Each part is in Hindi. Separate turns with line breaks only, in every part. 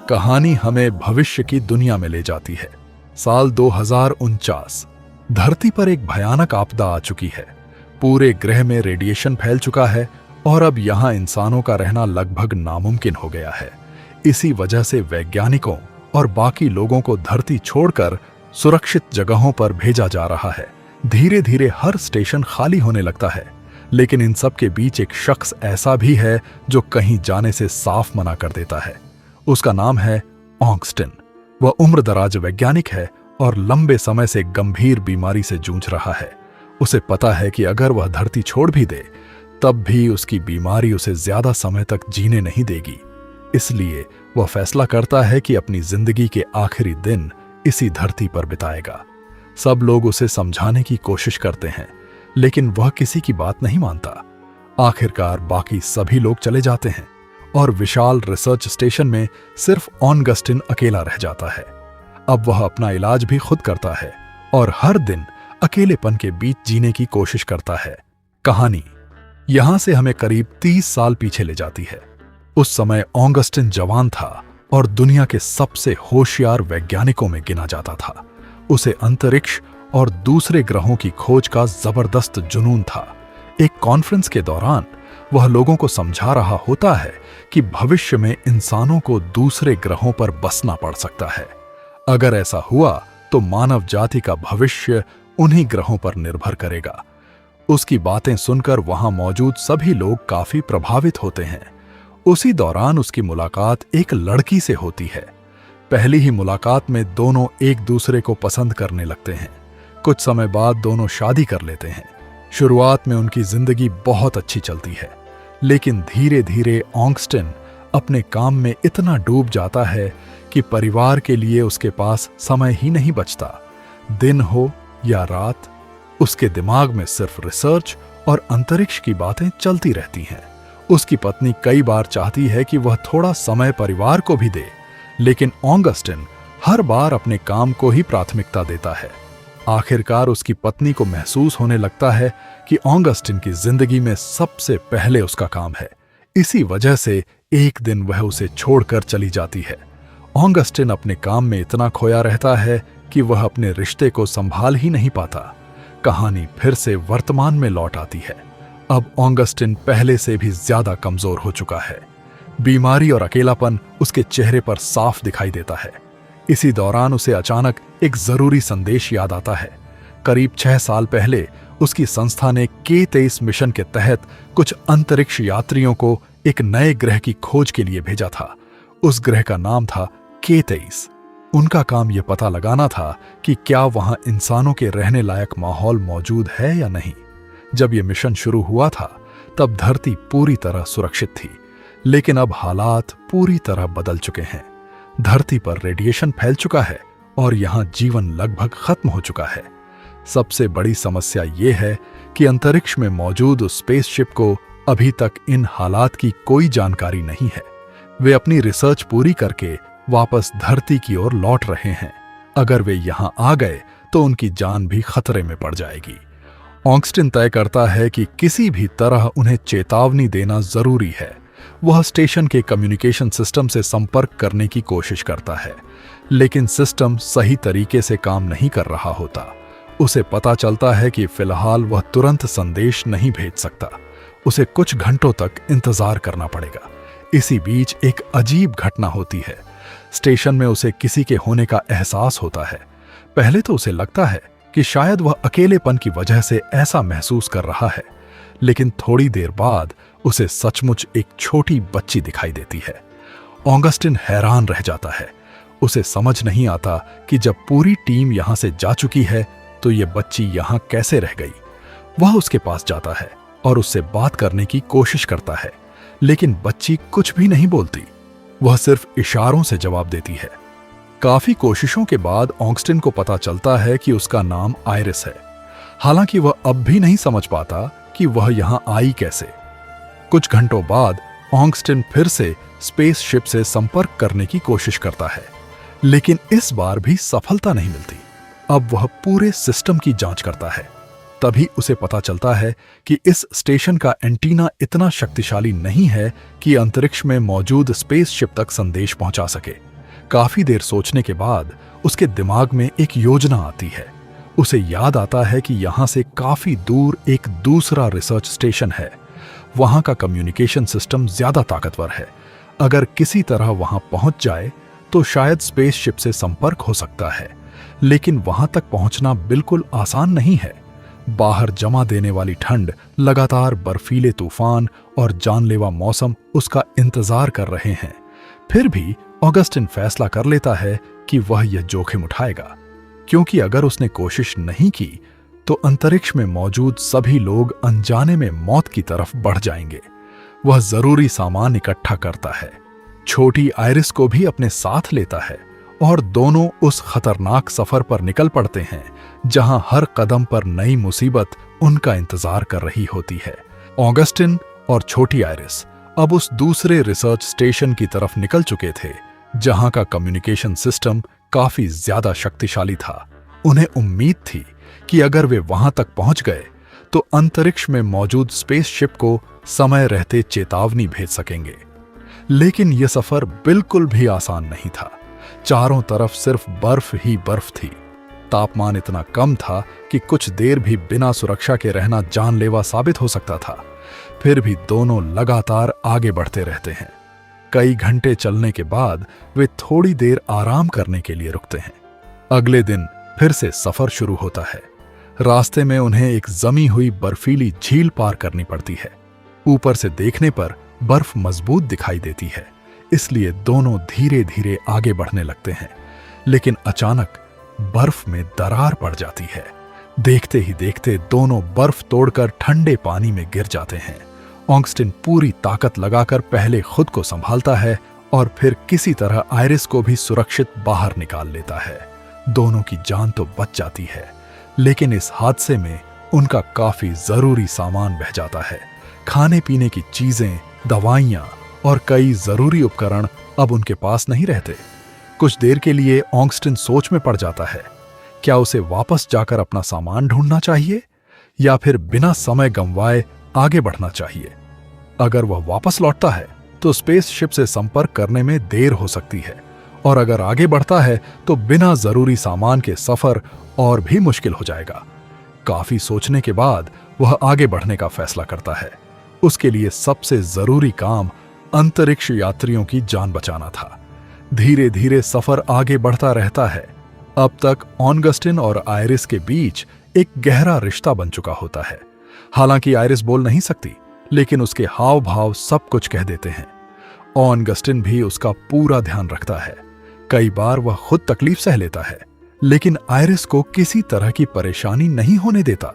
कहानी हमें भविष्य की दुनिया में ले जाती है। साल 2049। धरती पर एक भयानक आपदा आ चुकी है। पूरे ग्रह में रेडिएशन फैल चुका है और अब यहां इंसानों का रहना लगभग नामुमकिन हो गया है। इसी वजह से वैज्ञानिकों और बाकी लोगों को धरती छोड़कर सुरक्षित जगहों पर भेजा जा रहा है। धीरे धीरे हर स्टेशन खाली होने लगता है, लेकिन इन सब के बीच एक शख्स ऐसा भी है जो कहीं जाने से साफ मना कर देता है। उसका नाम है ऑगस्टिन। वह उम्रदराज वैज्ञानिक है और लंबे समय से गंभीर बीमारी से जूझ रहा है। उसे पता है कि अगर वह धरती छोड़ भी दे तब भी उसकी बीमारी उसे ज्यादा समय तक जीने नहीं देगी। इसलिए वह फैसला करता है कि अपनी जिंदगी के आखिरी दिन इसी धरती पर बिताएगा। सब लोग उसे समझाने की कोशिश करते हैं, लेकिन वह किसी की बात नहीं मानता। आखिरकार बाकी सभी लोग चले जाते हैं और विशाल रिसर्च स्टेशन में सिर्फ ऑगस्टिन अकेला रह जाता है। अब वह अपना इलाज भी खुद करता है और हर दिन अकेलेपन के बीच जीने की कोशिश करता है। कहानी यहां से हमें करीब 30 साल पीछे ले जाती है। उस समय ऑगस्टिन जवान था और दुनिया के सबसे होशियार वैज्ञानिकों में गिना जाता था। उसे अंतरिक्ष और दूसरे ग्रहों की खोज का जबरदस्त जुनून था। एक कॉन्फ्रेंस के दौरान वह लोगों को समझा रहा होता है कि भविष्य में इंसानों को दूसरे ग्रहों पर बसना पड़ सकता है। अगर ऐसा हुआ तो मानव जाति का भविष्य उन्हीं ग्रहों पर निर्भर करेगा। उसकी बातें सुनकर वहां मौजूद सभी लोग काफी प्रभावित होते हैं। उसी दौरान उसकी मुलाकात एक लड़की से होती है। पहली ही मुलाकात में दोनों एक दूसरे को पसंद करने लगते हैं। कुछ समय बाद दोनों शादी कर लेते हैं। शुरुआत में उनकी जिंदगी बहुत अच्छी चलती है, लेकिन धीरे धीरे ऑगस्टिन अपने काम में इतना डूब जाता है कि परिवार के लिए उसके पास समय ही नहीं बचता। दिन हो या रात, उसके दिमाग में सिर्फ रिसर्च और अंतरिक्ष की बातें चलती रहती हैं। उसकी पत्नी कई बार चाहती है कि वह थोड़ा समय परिवार को भी दे, लेकिन ऑगस्टिन हर बार अपने काम को ही प्राथमिकता देता है। आखिरकार उसकी पत्नी को महसूस होने लगता है कि ऑगस्टिन की जिंदगी में सबसे पहले उसका काम है। इसी वजह से एक दिन वह उसे छोड़कर चली जाती है। ऑगस्टिन अपने काम में इतना खोया रहता है कि वह अपने रिश्ते को संभाल ही नहीं पाता। कहानी फिर से वर्तमान में लौट आती है। अब ऑगस्टिन पहले से भी ज्यादा कमजोर हो चुका है। बीमारी और अकेलापन उसके चेहरे पर साफ दिखाई देता है। इसी दौरान उसे अचानक एक जरूरी संदेश याद आता है। करीब 6 साल पहले उसकी संस्था ने K23 मिशन के तहत कुछ अंतरिक्ष यात्रियों को एक नए ग्रह की खोज के लिए भेजा था। उस ग्रह का नाम था K23। उनका काम यह पता लगाना था कि क्या वहां इंसानों के रहने लायक माहौल मौजूद है या नहीं। जब यह मिशन शुरू हुआ था तब धरती पूरी तरह सुरक्षित थी, लेकिन अब हालात पूरी तरह बदल चुके हैं। धरती पर रेडिएशन फैल चुका है और यहां जीवन लगभग खत्म हो चुका है। सबसे बड़ी समस्या यह है कि अंतरिक्ष में मौजूद उस स्पेसशिप को अभी तक इन हालात की कोई जानकारी नहीं है। वे अपनी रिसर्च पूरी करके वापस धरती की ओर लौट रहे हैं। अगर वे यहां आ गए तो उनकी जान भी खतरे में पड़ जाएगी। ऑगस्टिन तय करता है कि किसी भी तरह उन्हें चेतावनी देना जरूरी है। वह स्टेशन के कम्युनिकेशन सिस्टम से संपर्क करने की कोशिश करता है, लेकिन सिस्टम सही तरीके से काम नहीं कर रहा होता। उसे पता चलता है कि फिलहाल वह तुरंत संदेश नहीं भेज सकता। उसे कुछ घंटों तक इंतजार करना पड़ेगा। इसी बीच एक अजीब घटना होती है। स्टेशन में उसे किसी के होने का एहसास होता है। पहले तो उसे लगता है कि शायद वह अकेलेपन की वजह से ऐसा महसूस कर रहा है, लेकिन थोड़ी देर बाद उसे सचमुच एक छोटी बच्ची दिखाई देती है। ऑगस्टिन हैरान रह जाता है। उसे समझ नहीं आता कि जब पूरी टीम यहां से जा चुकी है तो ये बच्ची यहां कैसे रह गई। वह उसके पास जाता है और उससे बात करने की कोशिश करता है, लेकिन बच्ची कुछ भी नहीं बोलती। वह सिर्फ इशारों से जवाब देती है। काफी कोशिशों के बाद ऑगस्टिन को पता चलता है कि उसका नाम आइरिस है। हालांकि वह अब भी नहीं समझ पाता कि वह यहां आई कैसे। कुछ घंटों बाद ऑगस्टिन फिर से स्पेसशिप से संपर्क करने की कोशिश करता है, लेकिन इस बार भी सफलता नहीं मिलती। अब वह पूरे सिस्टम की जांच करता है। तभी उसे पता चलता है कि इस स्टेशन का एंटीना इतना शक्तिशाली नहीं है कि अंतरिक्ष में मौजूद स्पेसशिप तक संदेश पहुंचा सके। काफी देर सोचने के बाद उसके दिमाग में एक योजना आती है। उसे याद आता है कि यहां से काफी दूर एक दूसरा रिसर्च स्टेशन है। वहां का कम्युनिकेशन सिस्टम ज्यादा ताकतवर है। अगर किसी तरह वहां पहुंच जाए तो शायद स्पेसशिप से संपर्क हो सकता है, लेकिन वहां तक पहुंचना बिल्कुल आसान नहीं है। बाहर जमा देने वाली ठंड, लगातार बर्फीले तूफान और जानलेवा मौसम उसका इंतजार कर रहे हैं। फिर भी ऑगस्टिन फैसला कर लेता है कि वह यह जोखिम उठाएगा, क्योंकि अगर उसने कोशिश नहीं की तो अंतरिक्ष में मौजूद सभी लोग अनजाने में मौत की तरफ बढ़ जाएंगे। वह जरूरी सामान इकट्ठा करता है, छोटी आयरिस को भी अपने साथ लेता है और दोनों उस खतरनाक सफर पर निकल पड़ते हैं जहां हर कदम पर नई मुसीबत उनका इंतजार कर रही होती है। ऑगस्टिन और छोटी आयरिस अब उस दूसरे रिसर्च स्टेशन की तरफ निकल चुके थे, जहां का कम्युनिकेशन सिस्टम काफी ज्यादा शक्तिशाली था। उन्हें उम्मीद थी कि अगर वे वहां तक पहुंच गए तो अंतरिक्ष में मौजूद स्पेसशिप को समय रहते चेतावनी भेज सकेंगे। लेकिन यह सफर बिल्कुल भी आसान नहीं था। चारों तरफ सिर्फ बर्फ ही बर्फ थी। तापमान इतना कम था कि कुछ देर भी बिना सुरक्षा के रहना जानलेवा साबित हो सकता था। फिर भी दोनों लगातार आगे बढ़ते रहते हैं। कई घंटे चलने के बाद वे थोड़ी देर आराम करने के लिए रुकते हैं। अगले दिन फिर से सफर शुरू होता है। रास्ते में उन्हें एक जमी हुई बर्फीली झील पार करनी पड़ती है। ऊपर से देखने पर बर्फ मजबूत दिखाई देती है, इसलिए दोनों धीरे धीरे आगे बढ़ने लगते हैं। लेकिन अचानक बर्फ में दरार पड़ जाती है। देखते ही देखते दोनों बर्फ तोड़कर ठंडे पानी में गिर जाते हैं। ऑगस्टिन पूरी ताकत लगाकर पहले खुद को संभालता है और फिर किसी तरह आयरिस को भी सुरक्षित बाहर निकाल लेता है। दोनों की जान तो बच जाती है, लेकिन इस हादसे में उनका काफी जरूरी सामान बह जाता है। खाने पीने की चीजें, दवाइयां और कई जरूरी उपकरण अब उनके पास नहीं रहते। कुछ देर के लिए ऑगस्टिन सोच में पड़ जाता है, क्या उसे वापस जाकर अपना सामान ढूंढना चाहिए या फिर बिना समय गंवाए आगे बढ़ना चाहिए। अगर वह वापस लौटता है तो स्पेसशिप से संपर्क करने में देर हो सकती है, और अगर आगे बढ़ता है तो बिना जरूरी सामान के सफर और भी मुश्किल हो जाएगा। काफी सोचने के बाद वह आगे बढ़ने का फैसला करता है। उसके लिए सबसे जरूरी काम अंतरिक्ष यात्रियों की जान बचाना था। धीरे धीरे सफर आगे बढ़ता रहता है। अब तक ऑगस्टिन और आयरिस के बीच एक गहरा रिश्ता बन चुका होता है। हालांकि आयरिस बोल नहीं सकती, लेकिन उसके हाव भाव सब कुछ कह देते हैं। ऑगस्टिन भी उसका पूरा ध्यान रखता है। कई बार वह खुद तकलीफ सह लेता है, लेकिन आयरिस को किसी तरह की परेशानी नहीं होने देता।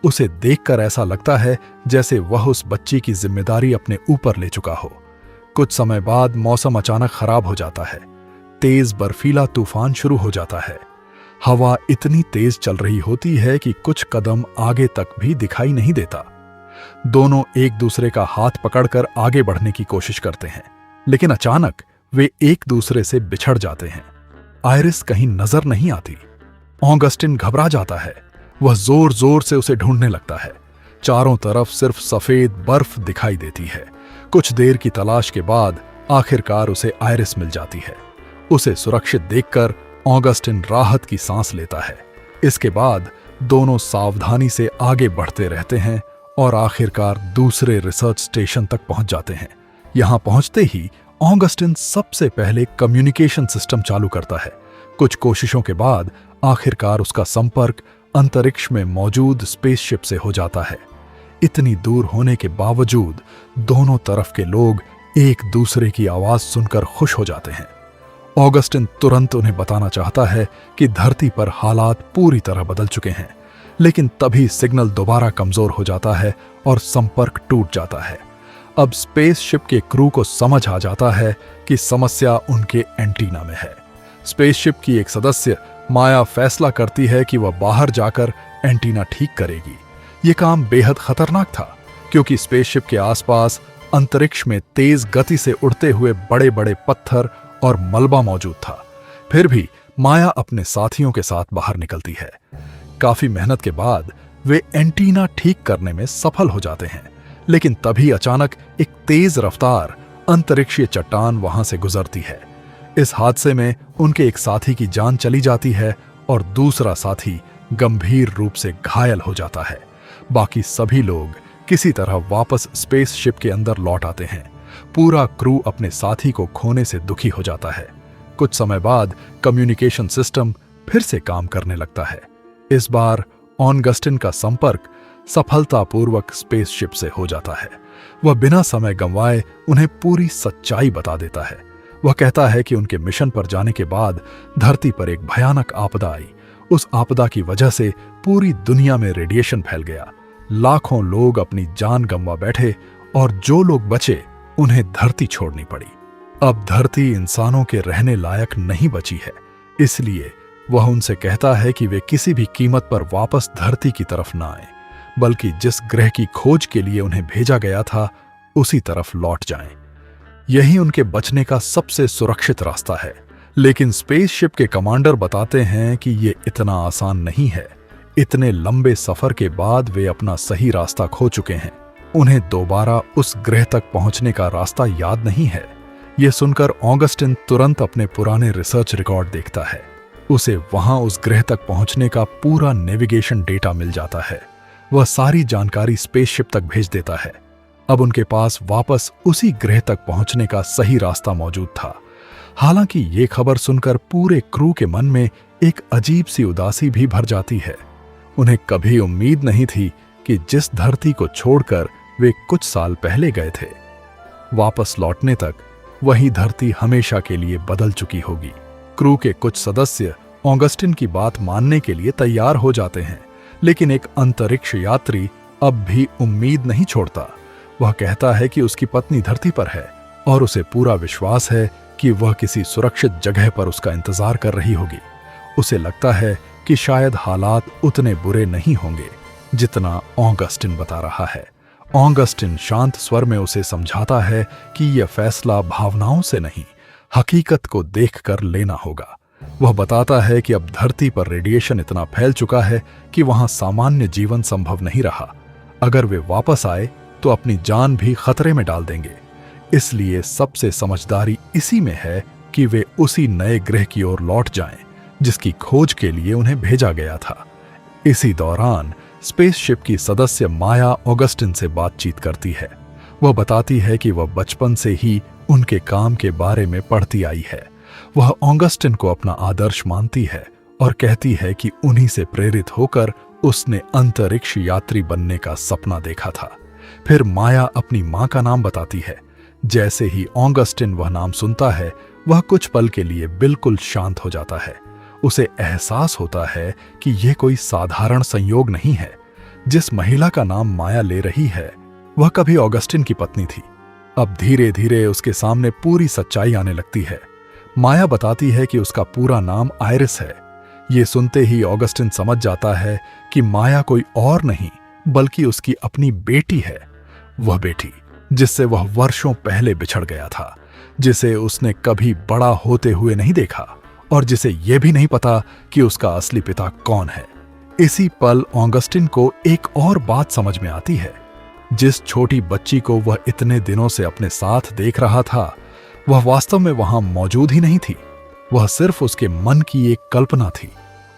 उसे देखकर ऐसा लगता है जैसे वह उस बच्ची की जिम्मेदारी अपने ऊपर ले चुका हो। कुछ समय बाद मौसम अचानक खराब हो जाता है। तेज बर्फीला तूफान शुरू हो जाता है। हवा इतनी तेज चल रही होती है कि कुछ कदम आगे तक भी दिखाई नहीं देता। दोनों एक दूसरे का हाथ पकड़कर आगे बढ़ने की कोशिश करते हैं, लेकिन अचानक वे एक दूसरे से बिछड़ जाते हैं। आयरिस कहीं नजर नहीं आती। ऑगस्टिन घबरा जाता है। वह जोर जोर से उसे ढूंढने लगता है। चारों तरफ सिर्फ सफेद बर्फ दिखाई देती है। कुछ देर की तलाश के बाद आखिरकार उसे आयरिस मिल जाती है। उसे सुरक्षित देखकर ऑगस्टिन राहत की सांस लेता है। इसके बाद दोनों सावधानी से आगे बढ़ते रहते हैं और आखिरकार दूसरे रिसर्च स्टेशन तक पहुंच जाते हैं। यहां पहुंचते ही ऑगस्टिन सबसे पहले कम्युनिकेशन सिस्टम चालू करता है। कुछ कोशिशों के बाद आखिरकार उसका संपर्क अंतरिक्ष में मौजूद स्पेसशिप से हो जाता है। इतनी दूर होने के बावजूद दोनों तरफ के लोग एक दूसरे की आवाज सुनकर खुश हो जाते हैं। ऑगस्टिन तुरंत उन्हें बताना चाहता है कि धरती पर हालात पूरी तरह बदल चुके हैं, लेकिन तभी सिग्नल दोबारा कमजोर हो जाता है और संपर्क टूट जाता है। अब स्पेसशिप के क्रू को समझ आ जाता है कि समस्या उनके एंटीना में है। स्पेसशिप की एक सदस्य माया फैसला करती है कि वह बाहर जाकर एंटीना ठीक करेगी। यह काम बेहद खतरनाक था, क्योंकि स्पेसशिप के आसपास अंतरिक्ष में तेज गति से उड़ते हुए बड़े बड़े पत्थर और मलबा मौजूद था। फिर भी माया अपने साथियों के साथ बाहर निकलती है। काफी मेहनत के बाद वे एंटीना ठीक करने में सफल हो जाते हैं, लेकिन तभी अचानक एक तेज रफ्तार अंतरिक्षीय चट्टान वहां से गुजरती है। इस हादसे में उनके एक साथी की जान चली जाती है और दूसरा साथी गंभीर रूप से घायल हो जाता है। बाकी सभी लोग किसी तरह वापस स्पेसशिप के अंदर लौट आते हैं। पूरा क्रू अपने साथी को खोने से दुखी हो जाता है। कुछ समय बाद कम्युनिकेशन सिस्टम फिर से काम करने लगता है। इस बार ऑगस्टिन का संपर्क सफलतापूर्वक स्पेसशिप से हो जाता है। वह बिना समय गंवाए उन्हें पूरी सच्चाई बता देता है। वह कहता है कि उनके मिशन पर जाने के बाद धरती पर एक भयानक आपदा आई। उस आपदा की वजह से पूरी दुनिया में रेडिएशन फैल गया। लाखों लोग अपनी जान गंवा बैठे और जो लोग बचे उन्हें धरती छोड़नी पड़ी। अब धरती इंसानों के रहने लायक नहीं बची है, इसलिए वह उनसे कहता है कि वे किसी भी कीमत पर वापस धरती की तरफ ना आए, बल्कि जिस ग्रह की खोज के लिए उन्हें भेजा गया था उसी तरफ लौट जाएं। यही उनके बचने का सबसे सुरक्षित रास्ता है। लेकिन स्पेसशिप के कमांडर बताते हैं कि ये इतना आसान नहीं है। इतने लंबे सफर के बाद वे अपना सही रास्ता खो चुके हैं। उन्हें दोबारा उस ग्रह तक पहुंचने का रास्ता याद नहीं है। यह सुनकर ऑगस्टिन तुरंत अपने पुराने रिसर्च रिकॉर्ड देखता है। उसे वहां उस ग्रह तक पहुंचने का पूरा नेविगेशन डेटा मिल जाता है। वह सारी जानकारी स्पेसशिप तक भेज देता है। अब उनके पास वापस उसी ग्रह तक पहुंचने का सही रास्ता मौजूद था। हालांकि ये खबर सुनकर पूरे क्रू के मन में एक अजीब सी उदासी भी भर जाती है। उन्हें कभी उम्मीद नहीं थी कि जिस धरती को छोड़कर वे कुछ साल पहले गए थे, वापस लौटने तक वही धरती हमेशा के लिए बदल चुकी होगी। क्रू के कुछ सदस्य ऑगस्टिन की बात मानने के लिए तैयार हो जाते हैं, लेकिन एक अंतरिक्ष यात्री अब भी उम्मीद नहीं छोड़ता। वह कहता है कि उसकी पत्नी धरती पर है और उसे पूरा विश्वास है कि वह किसी सुरक्षित जगह पर उसका इंतजार कर रही होगी। उसे लगता है कि शायद हालात उतने बुरे नहीं होंगे जितना ऑगस्टिन बता रहा है। ऑगस्टिन शांत स्वर में उसे समझाता है कि यह फैसला भावनाओं से नहीं, हकीकत को देखकर लेना होगा। वह बताता है कि अब धरती पर रेडिएशन इतना फैल चुका है कि वहां सामान्य जीवन संभव नहीं रहा। अगर वे वापस आए तो अपनी जान भी खतरे में डाल देंगे। इसलिए सबसे समझदारी इसी में है कि वे उसी नए ग्रह की ओर लौट जाएं, जिसकी खोज के लिए उन्हें भेजा गया था। इसी दौरान स्पेसशिप की सदस्य माया ऑगस्टिन से बातचीत करती है। वह बताती है कि वह बचपन से ही उनके काम के बारे में पढ़ती आई है। वह ऑगस्टिन को अपना आदर्श मानती है और कहती है कि उन्हीं से प्रेरित होकर उसने अंतरिक्ष यात्री बनने का सपना देखा था। फिर माया अपनी मां का नाम बताती है। जैसे ही ऑगस्टिन वह नाम सुनता है, वह कुछ पल के लिए बिल्कुल शांत हो जाता है। उसे एहसास होता है कि यह कोई साधारण संयोग नहीं है। जिस महिला का नाम माया ले रही है, वह कभी ऑगस्टिन की पत्नी थी। अब धीरे धीरे उसके सामने पूरी सच्चाई आने लगती है। माया बताती है कि उसका पूरा नाम आयरिस है। ये सुनते ही ऑगस्टिन समझ जाता है कि माया कोई और नहीं बल्कि उसकी अपनी बेटी है। वह बेटी जिससे वह वर्षों पहले बिछड़ गया था, जिसे उसने कभी बड़ा होते हुए नहीं देखा और जिसे यह भी नहीं पता कि उसका असली पिता कौन है। इसी पल ऑगस्टिन को एक और बात समझ में आती है। जिस छोटी बच्ची को वह इतने दिनों से अपने साथ देख रहा था, वह वास्तव में वहां मौजूद ही नहीं थी। वह सिर्फ उसके मन की एक कल्पना थी।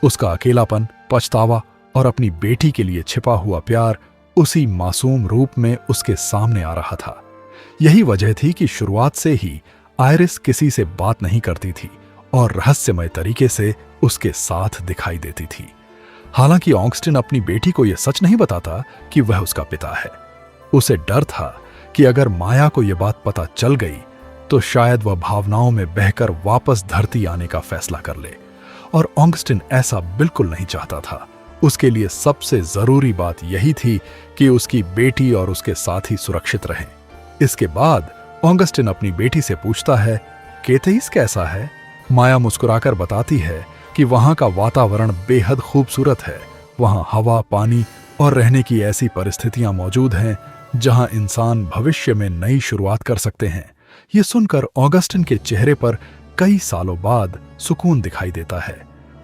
उसका अकेलापन, पछतावा और अपनी बेटी के लिए छिपा हुआ प्यार उसी मासूम रूप में उसके सामने आ रहा था। यही वजह थी कि शुरुआत से ही आयरिस किसी से बात नहीं करती थी और रहस्यमय तरीके से उसके साथ दिखाई देती थी। हालांकि ऑगस्टिन अपनी बेटी को यह सच नहीं बताता कि वह उसका पिता है। उसे डर था कि अगर माया को यह बात पता चल गई तो शायद वह भावनाओं में बहकर वापस धरती आने का फैसला कर ले, और ऑगस्टिन ऐसा बिल्कुल नहीं चाहता था। उसके लिए सबसे जरूरी बात यही थी कि उसकी बेटी और उसके साथी सुरक्षित रहें। इसके बाद ऑगस्टिन अपनी बेटी से पूछता है, केथेइस कैसा है? माया मुस्कुराकर बताती है कि वहां का वातावरण बेहद खूबसूरत है। वहां हवा, पानी और रहने की ऐसी परिस्थितियां मौजूद हैं जहां इंसान भविष्य में नई शुरुआत कर सकते हैं। ये सुनकर ऑगस्टिन के चेहरे पर कई सालों बाद सुकून दिखाई देता है।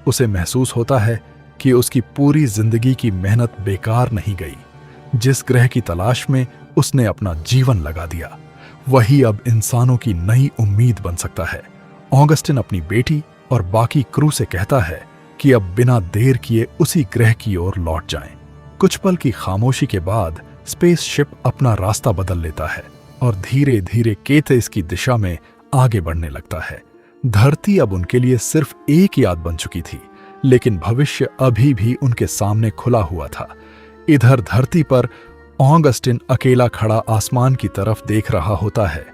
उसे महसूस होता है कि उसकी पूरी जिंदगी की मेहनत बेकार नहीं गई। जिस ग्रह की तलाश में उसने अपना जीवन लगा दिया, वही अब इंसानों की नई उम्मीद बन सकता है। ऑगस्टिन अपनी बेटी और बाकी क्रू से कहता है कि अब बिना देर किए उसी ग्रह की ओर लौट जाएं। कुछ पल की खामोशी के बाद स्पेसशिप अपना रास्ता बदल लेता है और धीरे धीरे केतेस की दिशा में आगे बढ़ने लगता है। धरती अब उनके लिए सिर्फ एक याद बन चुकी थी, लेकिन भविष्य अभी भी उनके सामने खुला हुआ था। इधर धरती पर ऑगस्टिन अकेला खड़ा आसमान की तरफ देख रहा होता है।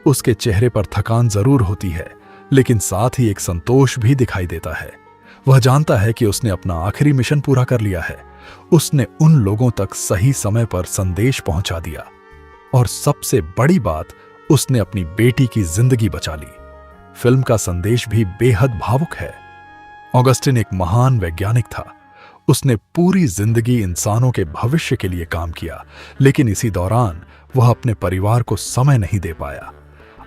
उसके चेहरे पर थकान जरूर होती है, लेकिन साथ ही एक संतोष भी दिखाई देता है। वह जानता है कि उसने अपना आखिरी मिशन पूरा कर लिया है। उसने उन लोगों तक सही समय पर संदेश पहुंचा दिया, और सबसे बड़ी बात, उसने अपनी बेटी की जिंदगी बचा ली। फिल्म का संदेश भी बेहद भावुक है। ऑगस्टिन एक महान वैज्ञानिक था। उसने पूरी जिंदगी इंसानों के भविष्य के लिए काम किया, लेकिन इसी दौरान वह अपने परिवार को समय नहीं दे पाया।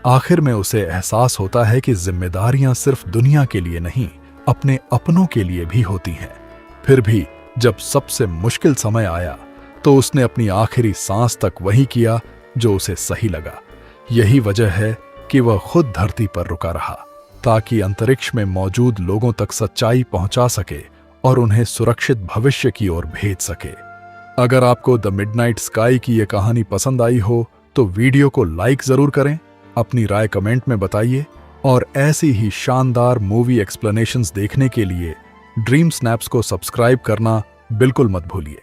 आखिर में उसे एहसास होता है कि जिम्मेदारियां सिर्फ दुनिया के लिए नहीं, अपने अपनों के लिए भी होती हैं। फिर भी जब सबसे मुश्किल समय आया, तो उसने अपनी आखिरी सांस तक वही किया जो उसे सही लगा। यही वजह है कि वह खुद धरती पर रुका रहा, ताकि अंतरिक्ष में मौजूद लोगों तक सच्चाई पहुंचा सके और उन्हें सुरक्षित भविष्य की ओर भेज सके। अगर आपको द मिडनाइट स्काई की यह कहानी पसंद आई हो तो वीडियो को लाइक जरूर करें, अपनी राय कमेंट में बताइए, और ऐसी ही शानदार मूवी एक्सप्लेनेशंस देखने के लिए ड्रीम स्नैप्स को सब्सक्राइब करना बिल्कुल मत भूलिए।